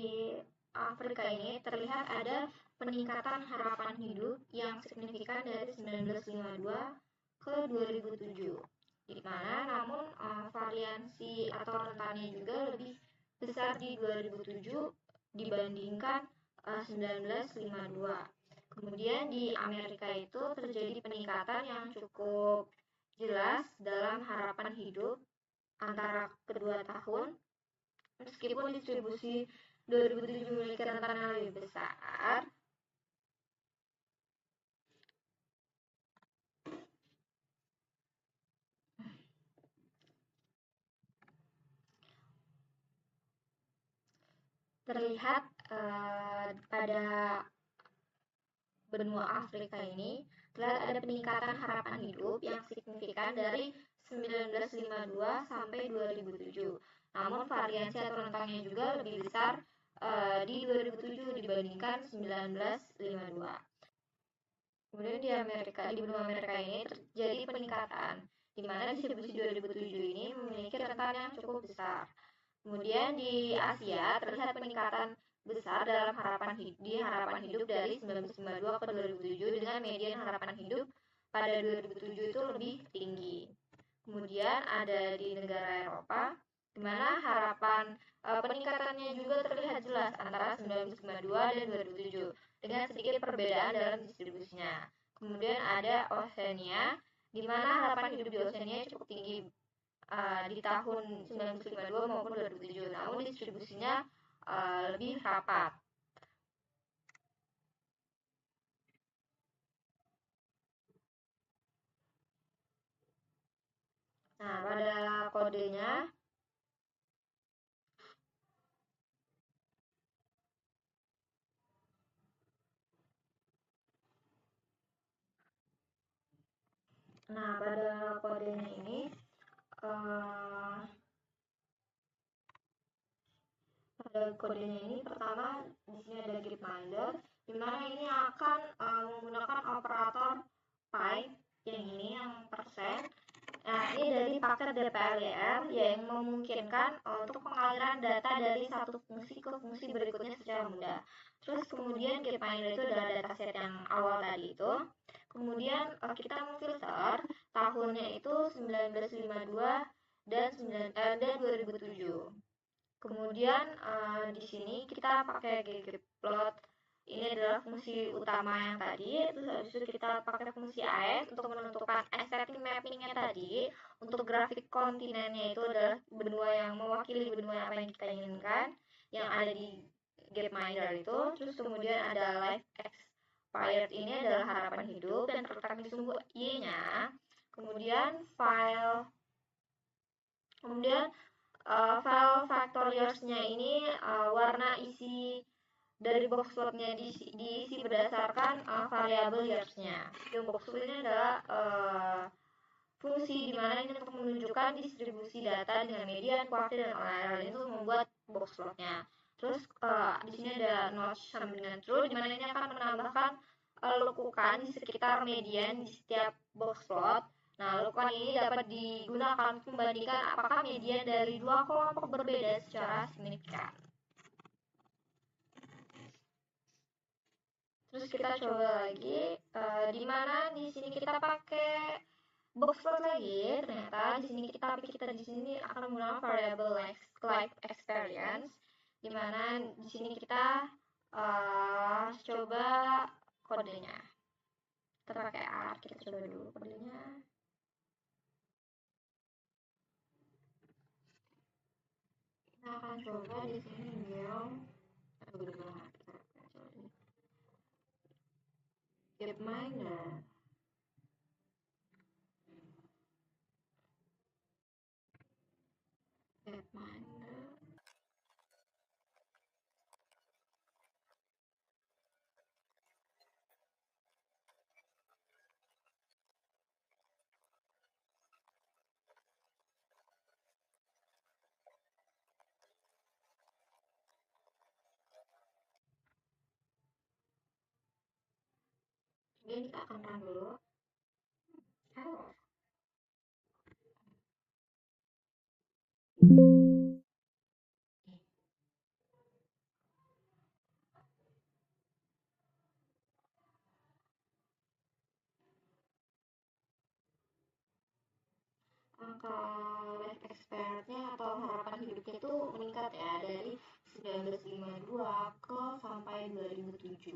Afrika ini terlihat ada peningkatan harapan hidup yang signifikan dari 1952 ke 2007, di mana namun variasi atau rentannya juga lebih besar di 2007 dibandingkan 1952. Kemudian di Amerika itu terjadi peningkatan yang cukup jelas dalam harapan hidup antara kedua tahun, meskipun distribusi 2007 memiliki rentan yang lebih besar. Terlihat pada benua Afrika ini terlihat ada peningkatan harapan hidup yang signifikan dari 1952 sampai 2007. Namun variasi atau rentangnya juga lebih besar di 2007 dibandingkan 1952. Kemudian di benua Amerika ini terjadi peningkatan, di mana distribusi 2007 ini memiliki rentan yang cukup besar. Kemudian di Asia terlihat peningkatan besar dalam harapan hidup dari 1952 ke 2007 dengan median harapan hidup pada 2007 itu lebih tinggi. Kemudian ada di negara Eropa, di mana harapan peningkatannya juga terlihat jelas antara 1992 dan 2007 dengan sedikit perbedaan dalam distribusinya. Kemudian ada Oceania, di mana harapan hidup di Oceania cukup tinggi di tahun 1952 maupun 2007, namun distribusinya lebih rapat. Nah, pada kodenya ini pertama di sini ada gapminder, di mana ini akan menggunakan operator pi yang persen. Nah, ini dari paket DPLR yang memungkinkan untuk pengaliran data dari satu fungsi ke fungsi berikutnya secara mudah. Terus kemudian gapminder itu adalah dataset yang awal tadi itu. Kemudian kita memfilter tahunnya itu 1952 dan 2007. Kemudian di sini kita pakai ggplot. Ini adalah fungsi utama yang tadi. Terus habis itu kita pakai fungsi AS untuk menentukan aesthetic mappingnya tadi. Untuk grafik kontinennya itu adalah benua yang mewakili benua apa yang kita inginkan, yang ada di gapminder itu. Terus kemudian ada life expired, ini adalah harapan hidup dan terletak di sumbu Y-nya. Kemudian file factorials-nya ini warna isi dari box plotnya diisi berdasarkan variabel years-nya. Yang box plot ini adalah fungsi di mana ini untuk menunjukkan distribusi data dengan median, kuartil, dan lain-lain itu membuat box plotnya. Terus di sini ada notch sama dengan true, di mana ini akan menambahkan lekukan di sekitar median di setiap box plot. Nah, lekukan ini dapat digunakan untuk membandingkan apakah median dari dua kelompok berbeda secara signifikan. Terus kita coba lagi, di mana di sini kita pakai box plot lagi. Ternyata di sini kita di sini akan menggunakan variable life experience, di mana di sini kita coba kodenya. Kita pakai R, kita coba dulu kodenya. Kita akan coba di sini gapminder. Kemudian kita akan run dulu. life experience-nya atau harapan hidupnya itu meningkat ya dari 1952 ke sampai 2007.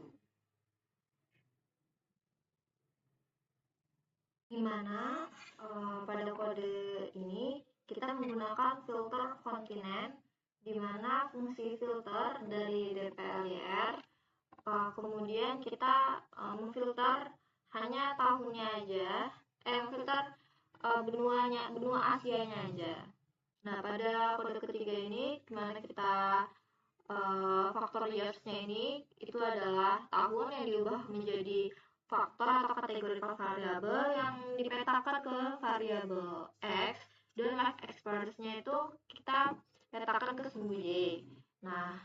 Dimana pada kode ini kita menggunakan filter kontinen, dimana fungsi filter dari DPLYR kemudian kita memfilter hanya tahunnya aja, memfilter benua Asianya aja. Nah, pada kode ketiga ini dimana kita faktor years-nya ini itu adalah tahun yang diubah menjadi faktor atau kategori variabel yang dipetakan ke variabel X, dan life experience-nya itu kita petakan ke sumbu Y. Nah,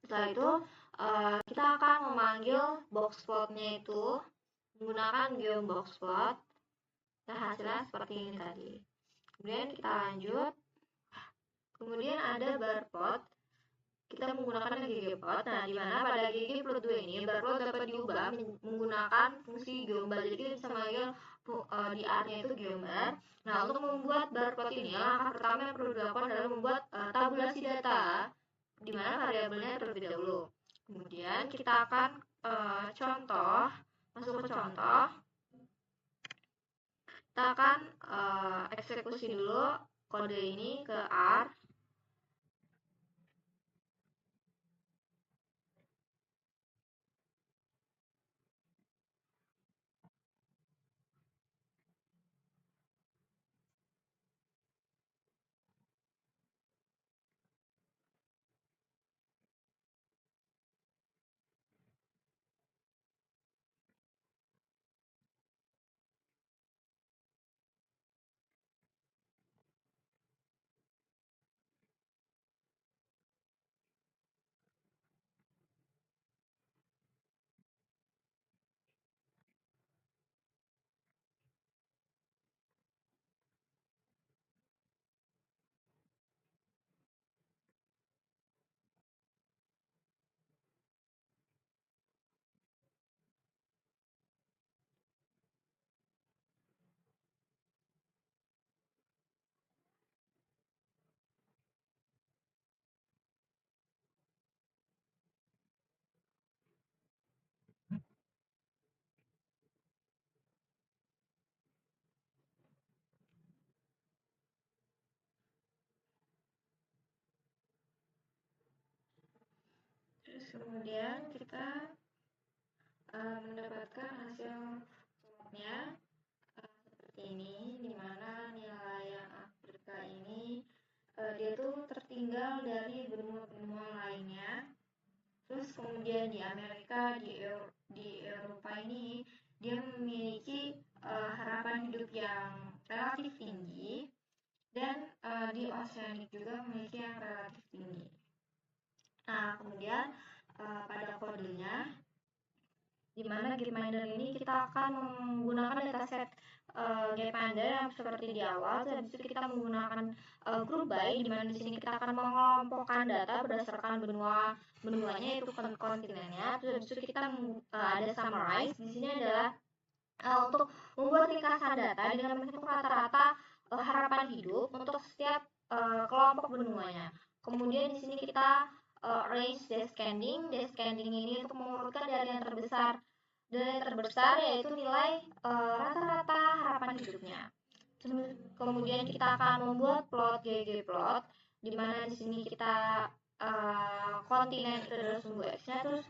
setelah itu kita akan memanggil box plot-nya itu menggunakan geom box plot. Nah, hasilnya seperti ini tadi. Kemudian kita lanjut. Kemudian ada bar plot. Kita menggunakan ggplot. Nah, di mana pada ggplot 2 ini bar plot dapat diubah menggunakan fungsi geombar. Jadi kita bisa manggil di R-nya itu geombar. Nah, untuk membuat bar plot ini, langkah pertama yang perlu dilakukan adalah membuat tabulasi data, di mana variabelnya terlebih dahulu. Kemudian kita akan masuk ke contoh. Kita akan eksekusi dulu kode ini ke R. Terus kemudian kita mendapatkan hasil plotnya seperti ini, dimana nilai yang Afrika ini dia tuh tertinggal dari benua-benua lainnya. Terus kemudian di Amerika, di Eropa ini dia memiliki harapan hidup yang relatif tinggi, dan di Oceanic juga memiliki yang relatif tinggi. Nah, kemudian pada kodenya, di mana Gapminder ini kita akan menggunakan dataset Gapminder seperti di awal. Habis itu kita menggunakan group by, di mana di sini kita akan mengelompokkan data berdasarkan benuanya yaitu kontinennya. Terus habis itu kita ada summarize. Di sini adalah untuk membuat ringkasan data dengan menghitung rata-rata harapan hidup untuk setiap kelompok benuanya. Kemudian di sini kita range descending. Descending ini untuk mengurutkan dari yang terbesar yaitu nilai rata-rata harapan hidupnya. Kemudian kita akan membuat plot ggplot, di mana di sini kita kontinen itu adalah sumbu X-nya, terus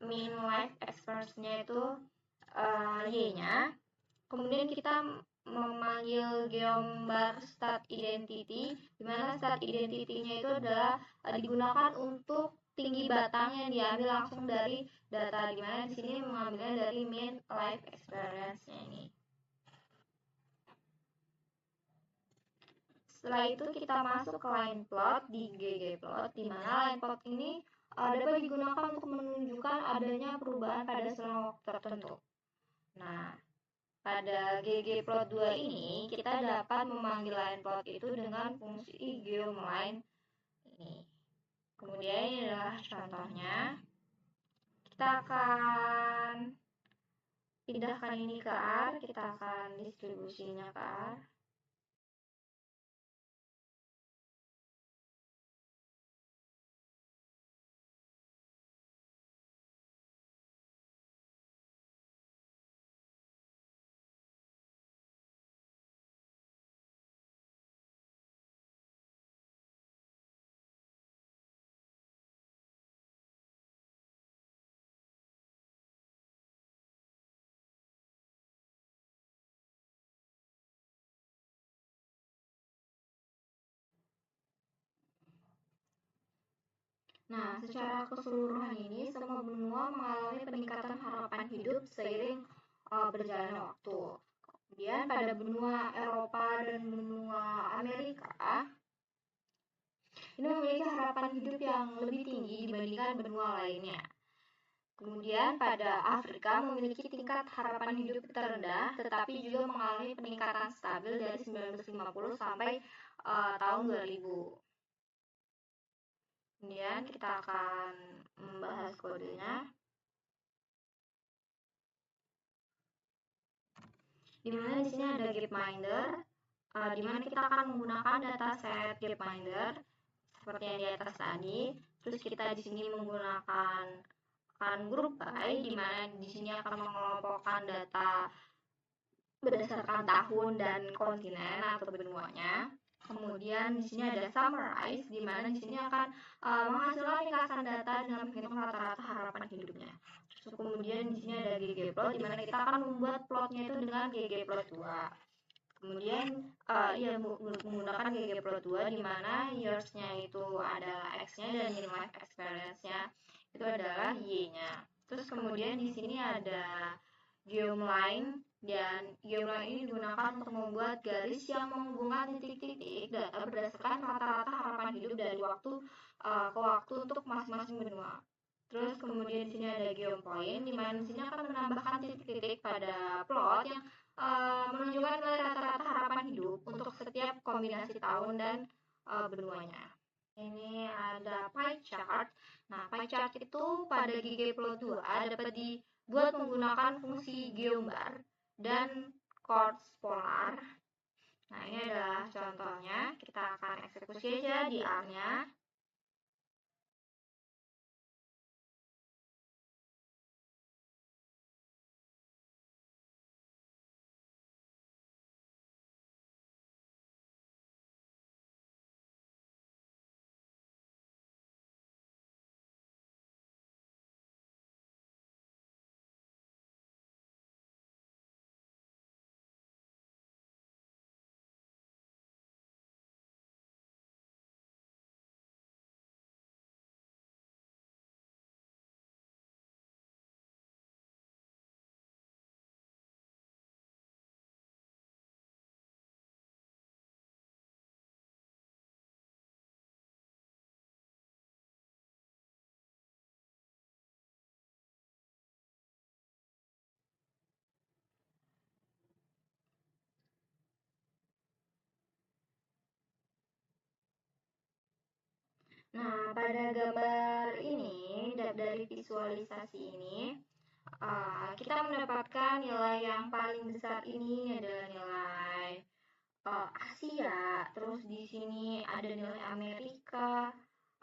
mean life experience-nya itu Y-nya. Kemudian kita memanggil geombar stat identity, di mana stat identity-nya itu adalah digunakan untuk tinggi batang yang diambil langsung dari data, di mana di sini mengambilnya dari mean life experience-nya ini. Setelah itu kita masuk ke line plot di ggplot, di mana line plot ini dapat digunakan untuk menunjukkan adanya perubahan pada selang waktu tertentu. Nah, pada ggplot 2 ini kita dapat memanggil line plot itu dengan fungsi geomline ini. Kemudian ini adalah contohnya. Kita akan pindahkan ini ke R, kita akan distribusinya ke R. Nah, secara keseluruhan ini semua benua mengalami peningkatan harapan hidup seiring berjalannya waktu. Kemudian pada benua Eropa dan benua Amerika ini memiliki harapan hidup yang lebih tinggi dibandingkan benua lainnya. Kemudian pada Afrika memiliki tingkat harapan hidup terendah tetapi juga mengalami peningkatan stabil dari 1950 sampai tahun 2000. Kemudian kita akan membahas kodenya. Dimana di sini ada Gapminder, di mana kita akan menggunakan dataset Gapminder seperti yang di atas tadi. Terus kita di sini menggunakan group by, di mana di sini akan mengelompokkan data berdasarkan tahun dan kontinen atau benuanya. Kemudian di sini ada summarize, di mana di sini akan menghasilkan ringkasan data dengan menghitung rata-rata harapan hidupnya. Terus kemudian di sini ada ggplot, di mana kita akan membuat plotnya itu dengan ggplot 2. Kemudian menggunakan ggplot 2, di mana years-nya itu adalah x-nya dan mean life experience-nya itu adalah y-nya. Terus kemudian di sini ada geomeline, dan geomeline ini digunakan untuk membuat garis yang menghubungkan titik-titik data berdasarkan rata-rata harapan hidup dari waktu ke waktu untuk masing-masing benua. Terus kemudian di sini ada geopoint, di mana di sini akan menambahkan titik-titik pada plot yang menunjukkan nilai rata-rata harapan hidup untuk setiap kombinasi tahun dan benuanya. Ini ada pie chart. Nah, pie chart itu pada ggplot 2 dapat dibuat menggunakan fungsi geombar dan chords polar. Nah, ini adalah contohnya. Kita akan eksekusi aja di R-nya. Nah, pada gambar ini, dari visualisasi ini, kita mendapatkan nilai yang paling besar ini adalah nilai Asia. Terus di sini ada nilai Amerika,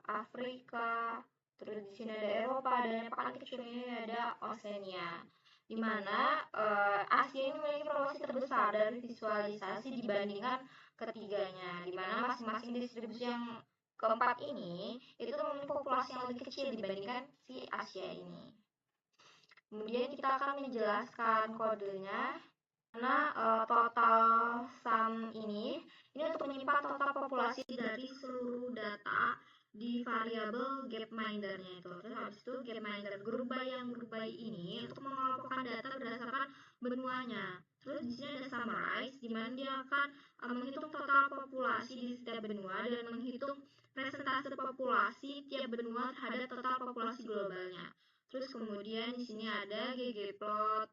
Afrika, terus di sini ada Eropa, dan yang paling kecil ini ada Oceania. Di mana Asia ini memiliki proporsi terbesar dari visualisasi dibandingkan ketiganya, di mana masing-masing distribusi yang keempat ini itu memiliki populasi yang lebih kecil dibandingkan si Asia ini. Kemudian kita akan menjelaskan kodenya, karena total sum ini untuk menyimpan total populasi dari seluruh data di variabel Gapminder-nya itu. Terus habis itu Gapminder group by ini untuk mengelompokkan data berdasarkan benuanya. Terus di sini ada summarize, di mana dia akan menghitung total populasi di setiap benua dan menghitung presentase populasi tiap benua terhadap total populasi globalnya. Terus kemudian di sini ada ggplot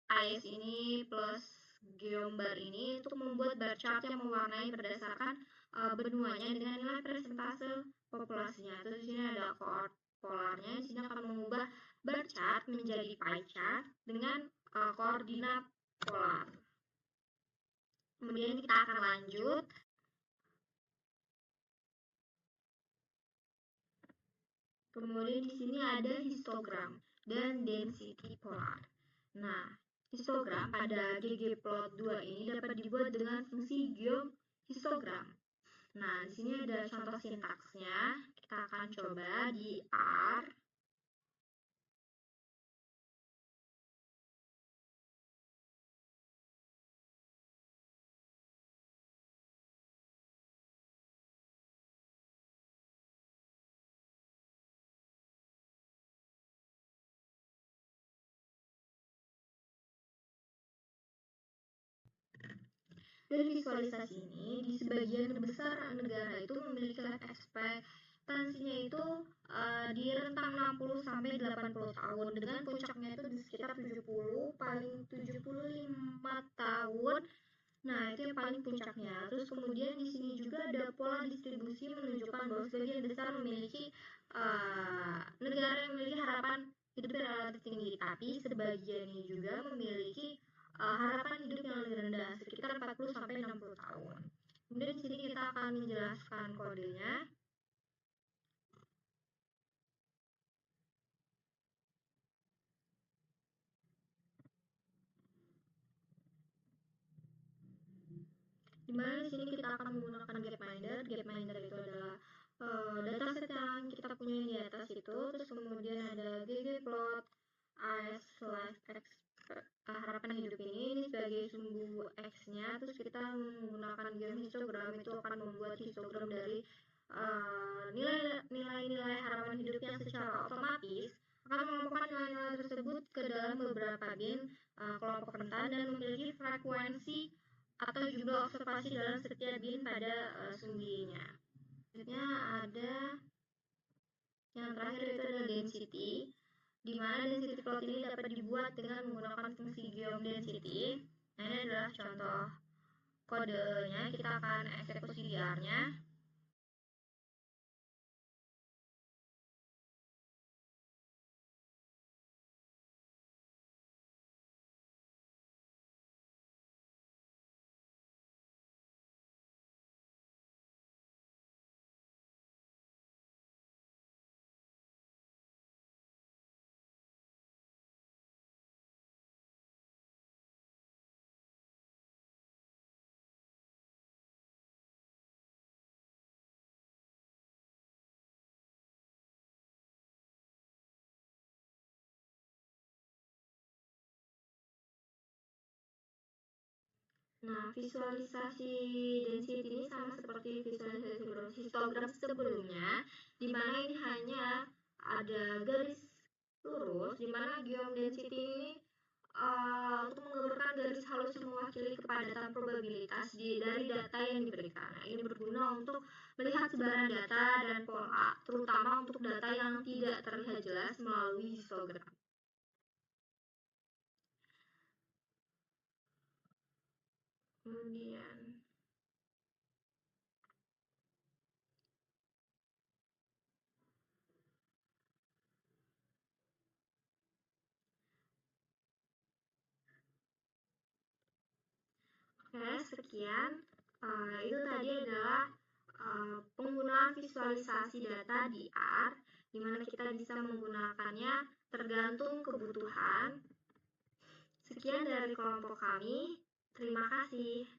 AS ini plus geombar ini untuk membuat bar chart yang mewarnai berdasarkan benuanya dengan nilai presentase populasinya. Terus di sini ada chord polarnya. Di sini akan mengubah bar chart menjadi pie chart dengan koordinat polar. Kemudian kita akan lanjut. Kemudian di sini ada histogram dan density polar. Nah, histogram pada ggplot 2 ini dapat dibuat dengan fungsi geohistogram. Nah, di sini ada contoh sintaksnya. Kita akan coba di R. Dari visualisasi ini, di sebagian besar negara itu memiliki life expectancy-nya itu di rentang 60 sampai 80 tahun, dengan puncaknya itu di sekitar 70, paling 75 tahun. Nah, itu yang paling puncaknya. Terus kemudian di sini juga ada pola distribusi menunjukkan bahwa sebagian besar memiliki negara yang memiliki harapan hidup yang relatif tinggi, tapi sebagiannya juga memiliki harapan hidup yang lebih rendah, sekitar 40 sampai 60 tahun. Kemudian di sini kita akan menjelaskan kodenya. Dimana di sini kita akan menggunakan Gapminder. Gapminder itu adalah dataset yang kita punya di atas itu. Terus kemudian ada ggplot, AS/X, harapan hidup ini sebagai sumbu X-nya. Terus kita menggunakan geom histogram, itu akan membuat histogram dari nilai-nilai harapan hidup yang secara otomatis akan mengelompokkan nilai-nilai tersebut ke dalam beberapa bin kelompok rentan dan memiliki frekuensi atau jumlah observasi dalam setiap bin pada sumbinya. Selanjutnya ada yang terakhir, itu adalah density, di mana density plot ini dapat dibuat dengan menggunakan fungsi geom density. Nah, ini adalah contoh kodenya. Kita akan eksekusi DR-nya. Nah, visualisasi density ini sama seperti visualisasi histogram sebelumnya, di mana ini hanya ada garis lurus, di mana geom density ini untuk menggambarkan garis halus yang mewakili kepadatan probabilitas dari data yang diberikan. Nah, ini berguna untuk melihat sebaran data dan pola, terutama untuk data yang tidak terlihat jelas melalui histogram. Kemudian sekian. Itu tadi adalah penggunaan visualisasi data di R, di mana kita bisa menggunakannya tergantung kebutuhan. Sekian dari kelompok kami. Terima kasih.